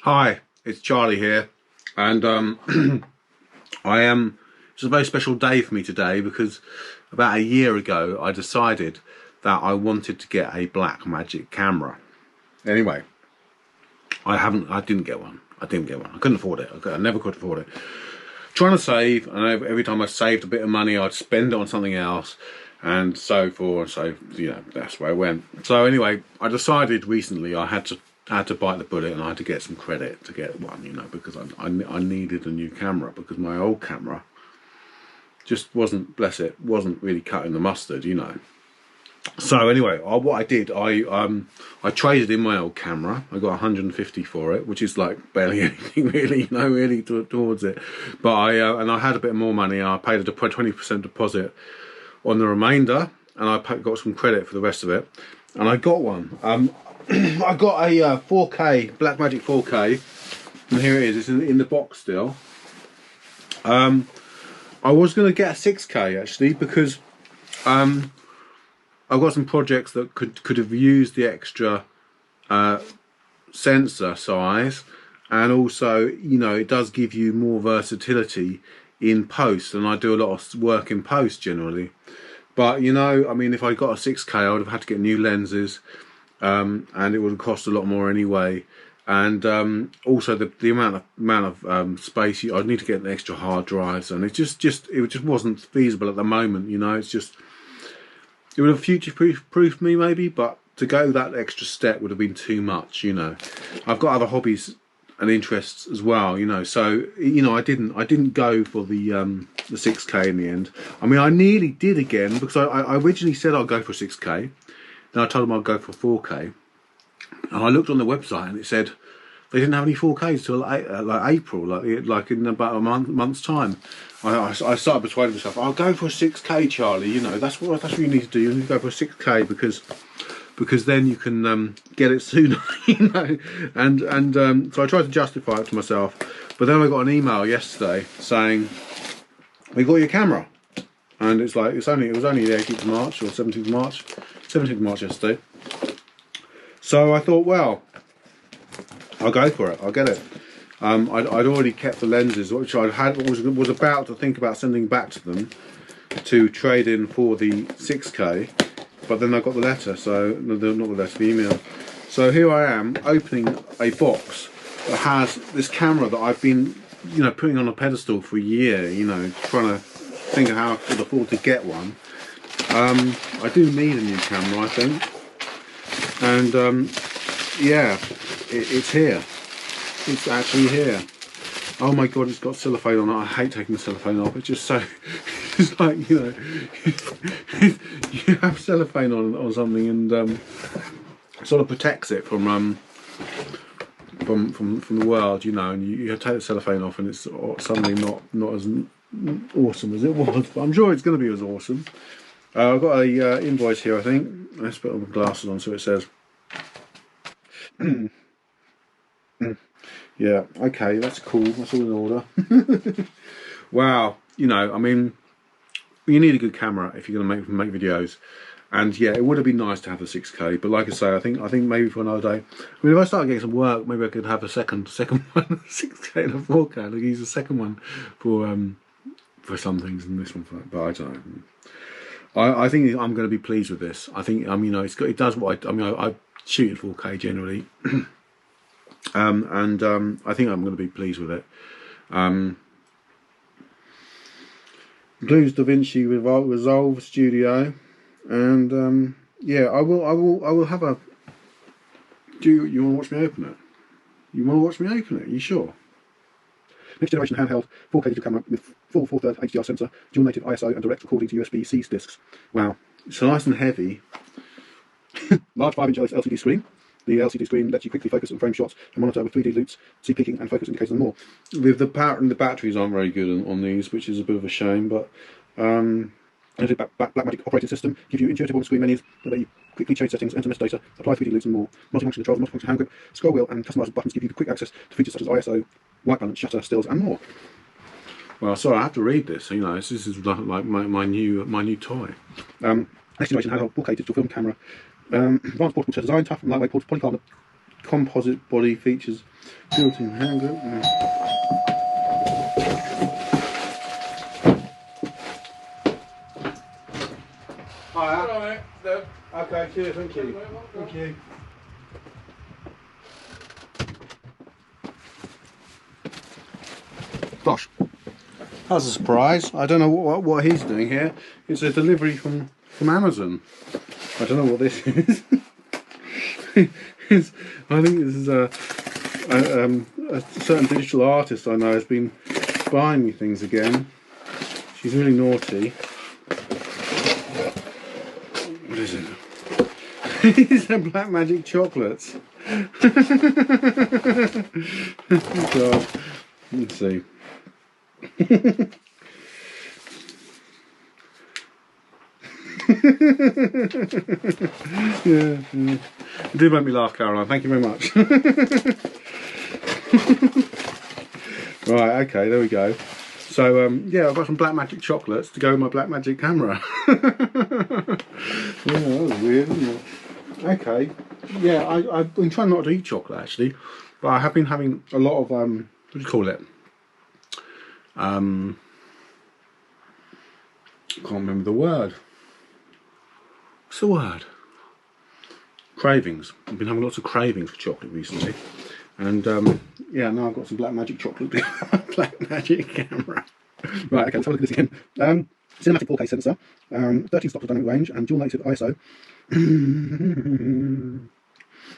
Hi, it's Charlie here, and it's a very special day for me today because about a year ago I decided that I wanted to get a Blackmagic camera. Anyway, I didn't get one. I couldn't afford it. I never could afford it. Trying to save, and every time I saved a bit of money I'd spend it on something else, and so forth. So that's where I went. So anyway, I decided recently I had to bite the bullet, and I had to get some credit to get one, because I needed a new camera, because my old camera just wasn't, bless it, wasn't really cutting the mustard, So anyway, what I did, I traded in my old camera. I got 150 for it, which is like barely anything really, really towards it. But I had a bit more money. I paid a 20% deposit on the remainder, and I got some credit for the rest of it, and I got one. I got a 4K, Blackmagic 4K, and here it is, it's in the box still. I was going to get a 6K actually, because I've got some projects that could have used the extra sensor size, and also, it does give you more versatility in post, and I do a lot of work in post generally. But I mean, if I got a 6K, I would have had to get new lenses. And it would cost a lot more anyway, and also the amount of space I'd need to get an extra hard drives, and it just wasn't feasible at the moment. It would have future-proofed me maybe, but to go that extra step would have been too much. I've got other hobbies and interests as well. So I didn't go for the 6K in the end. I mean, I nearly did again, because I originally said I'd go for 6K. Then I told them I'd go for 4K, and I looked on the website and it said they didn't have any 4Ks till like April, like in about a month's time. I started persuading myself, I'll go for a 6K, Charlie. That's what you need to do. You need to go for a 6K because then you can get it sooner. And so I tried to justify it to myself, but then I got an email yesterday saying, "We got your camera," and it's like it was only the 18th of March or 17th of March. 17th of March yesterday. So I thought, well, I'll go for it. I'll get it. I'd already kept the lenses, which I was about to think about sending back to them to trade in for the 6K, but then I got the letter. So not the letter, the email. So here I am opening a box that has this camera that I've been, putting on a pedestal for a year. Trying to think of how I could afford to get one. I do need a new camera, I think, and yeah, it's here. It's actually here. Oh my god, it's got cellophane on it. I hate taking the cellophane off. It's just so, it's like, you have cellophane on something, and it sort of protects it from the world, and you take the cellophane off, and it's suddenly not as awesome as it was. But I'm sure it's going to be as awesome. I've got a invoice here, I think. Let's put my glasses on so it says. Yeah, okay, that's cool. That's all in order. Wow, I mean, you need a good camera if you're going to make videos. And yeah, it would have been nice to have a 6K, but like I say, I think maybe for another day. I mean, if I start getting some work, maybe I could have a second one, 6K and a 4K. I could use the second one for some things and this one for, but I don't know. I think I'm going to be pleased with this. I think it does what I shoot at 4K generally, and I think I'm going to be pleased with it. Includes DaVinci Resolve Studio, and yeah, I will have a. Do you want to watch me open it? You want to watch me open it? Are you sure? Next generation handheld 4K digital camera with full 4/3 HDR sensor, dual native ISO and direct recording to USB-C discs. Wow, it's nice and heavy. Large 5-inch LCD screen. The LCD screen lets you quickly focus and frame shots and monitor with 3D loops, see peaking and focus indicators and more. With the power and the batteries aren't very good on these, which is a bit of a shame, but Blackmagic operating system gives you intuitive on-screen menus that let you quickly change settings, enter metadata, apply 3D loops and more. Multifunction controls, multifunction hand grip, scroll wheel and customizable buttons give you quick access to features such as ISO, white balance, shutter, stills and more. Well, sorry, I have to read this. This is like my new toy. Next generation handheld 4K digital film camera. Advanced portable design, tough and lightweight polycarbonate composite body features built-in hand grip. Hi. Okay, cheers, thank you. Thank you. Gosh, that's a surprise. I don't know what he's doing here. It's a delivery from Amazon. I don't know what this is. I think this is a certain digital artist I know has been buying me things again. She's really naughty. What is it? These are Blackmagic chocolates. God. Let's see. Yeah. It did make me laugh, Caroline. Thank you very much. Right, okay, there we go. So, yeah, I've got some Blackmagic chocolates to go with my Blackmagic camera. Yeah, that was weird, isn't it? Okay, yeah, I've been trying not to eat chocolate actually, but I have been having a lot of, what do you call it? I can't remember the word. What's the word? Cravings. I've been having lots of cravings for chocolate recently. And yeah, now I've got some Blackmagic chocolate with my Blackmagic camera. Right, okay, let's have a look at this again. Cinematic 4K sensor, 13 stops of dynamic range, and dual native ISO.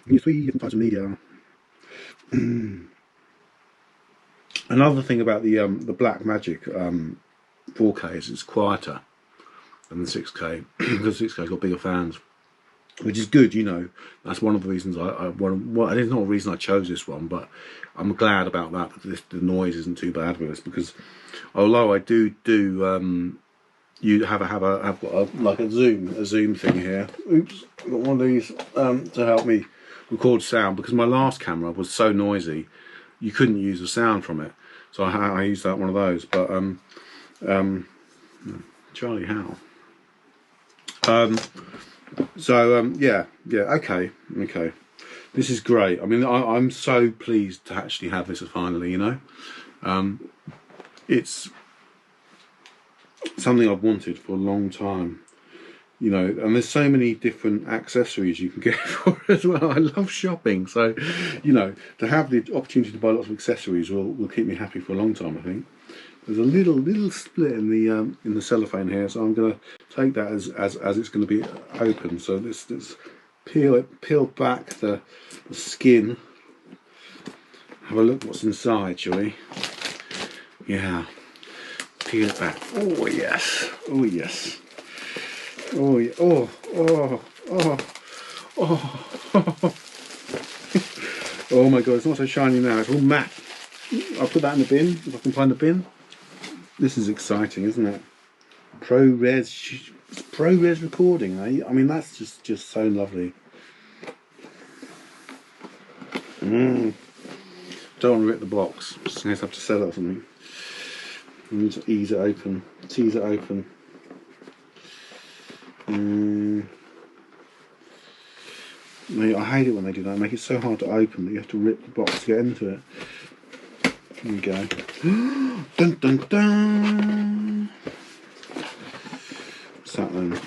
Use 3 different types of media. Another thing about the Blackmagic 4K is it's quieter than the 6K because 6K's got bigger fans, which is good. You know, that's one of the reasons well, it's not a reason I chose this one, but I'm glad about that. The noise isn't too bad with this, because although I do you have got like a zoom thing here. Oops, I've got one of these to help me record sound, because my last camera was so noisy you couldn't use the sound from it, so I used one of those. But Charlie Howe. Yeah, okay. This is great. I mean, I'm so pleased to actually have this finally, you know. It's something I've wanted for a long time, you know, and there's so many different accessories you can get for it as well. I love shopping, so, you know, to have the opportunity to buy lots of accessories will keep me happy for a long time, I think. There's a little split in the cellophane here, so I'm going to take that as it's going to be open. So let's peel back the skin. Have a look what's inside, shall we? Yeah. Peel it back. Oh yes. Oh yes. Oh yeah. Oh. Oh my god! It's not so shiny now. It's all matte. I'll put that in the bin if I can find the bin. This is exciting, isn't it? ProRes recording, eh? I mean, that's just so lovely. Don't want to rip the box. Just in case I have to sell it or something. I need to ease it open, tease it open. I hate it when they do that. They make it so hard to open that you have to rip the box to get into it. Here we go. Dun dun dun! What's that then?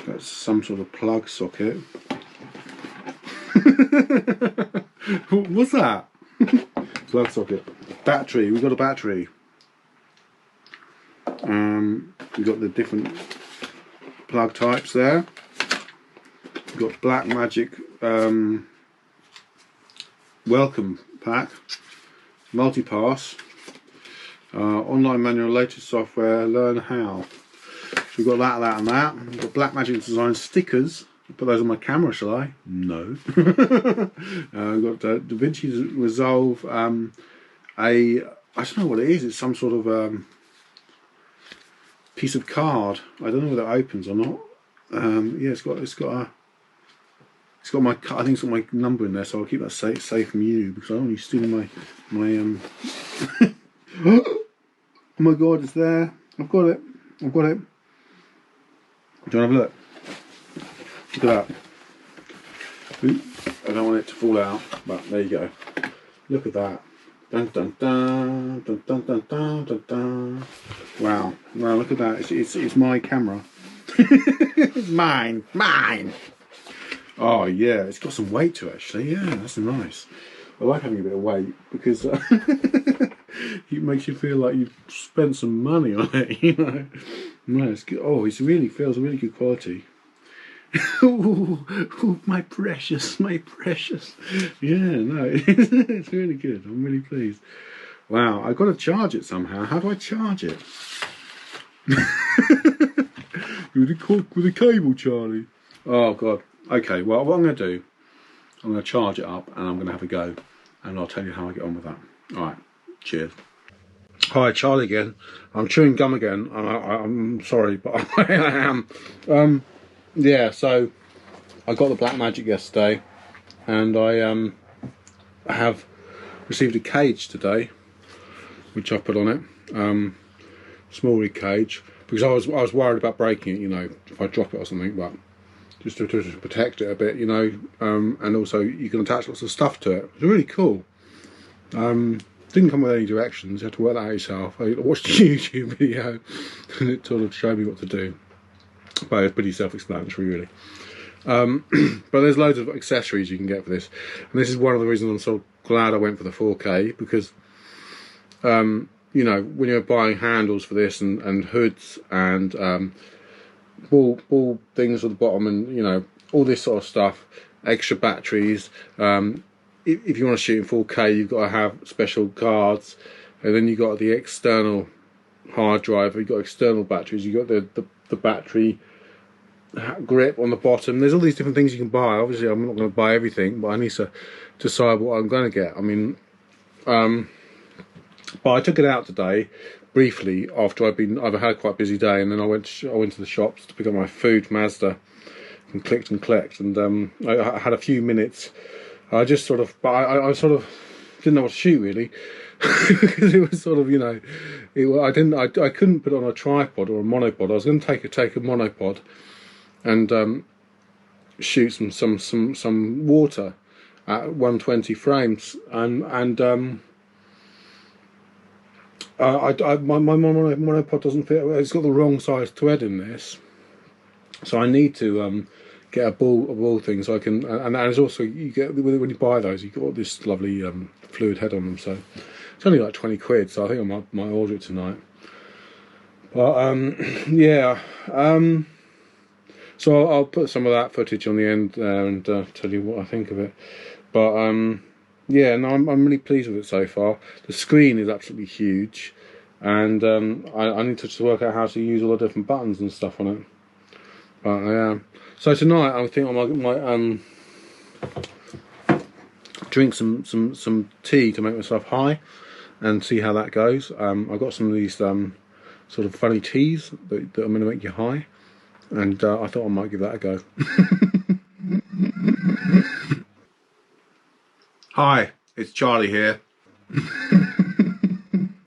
That's some sort of plug socket. What's that? Plug socket. Battery. We've got a battery. We've got the different plug types there. We've got Blackmagic welcome pack. Multipass, online manual, latest software, learn how. So we've got that and that. We've got Blackmagic design stickers. I'll put those on my camera, shall I? No. We've got DaVinci Resolve. I don't know what it is. It's some sort of piece of card. I don't know whether it opens or not. Yeah, it's got my, I think it's got my number in there, so I'll keep that safe from you, because I don't want you stealing my oh my god, it's there. I've got it. Do you want to have a look? Look at that. I don't want it to fall out, but there you go. Look at that. Dun dun dun dun dun dun dun dun dun. Wow, wow, look at that. It's my camera. It's mine. Oh yeah, it's got some weight to it actually. Yeah, that's nice. I like having a bit of weight because it makes you feel like you've spent some money on it, you know. No, it's good. Oh, it really feels really good quality. Oh, my precious, my precious. Yeah, no, it's really good. I'm really pleased. Wow, I've got to charge it somehow. How do I charge it? With a cable, Charlie. Oh God. Okay. Well, what I'm going to do, I'm going to charge it up, and I'm going to have a go, and I'll tell you how I get on with that. All right. Cheers. Hi, Charlie again. I'm chewing gum again. I'm sorry, but I am. Yeah, so I got the Blackmagic yesterday, and I have received a cage today, which I put on it, small rig cage, because I was worried about breaking it, you know, if I drop it or something, but just to protect it a bit, you know, and also you can attach lots of stuff to it. It's really cool. Didn't come with any directions, you had to work that out yourself. I watched a YouTube video and it sort of showed me what to do, but it's pretty self-explanatory really. But there's loads of accessories you can get for this, and this is one of the reasons I'm so glad I went for the 4K, because you know, when you're buying handles for this and hoods and ball things at the bottom, and you know, all this sort of stuff, extra batteries, if you want to shoot in 4K you've got to have special cards, and then you've got the external hard drive, you've got external batteries, you've got the battery grip on the bottom. There's all these different things you can buy. Obviously I'm not going to buy everything, but I need to decide what I'm going to get. I mean, but I took it out today briefly after I've had quite a busy day, and then I went to the shops to pick up my food from Asda and clicked and collect, and I had a few minutes. I just sort of, but I sort of didn't know what to shoot really, because it was sort of, you know, I couldn't put it on a tripod or a monopod. I was going to take a monopod and shoot some water at 120 frames, and my monopod doesn't fit. It's got the wrong size thread in this, so I need to get a ball thing so I can. And there's also, you get, when you buy those, you got this lovely fluid head on them. So it's only like 20 quid. So I think I might order it tonight. But yeah. So I'll put some of that footage on the end and tell you what I think of it. But yeah, no, I'm really pleased with it so far. The screen is absolutely huge, and I need to just work out how to use all the different buttons and stuff on it. But yeah, so tonight I think I might drink some tea to make myself high, and see how that goes. I've got some of these sort of funny teas that I'm going to make you high, and I thought I might give that a go. Hi, it's Charlie here.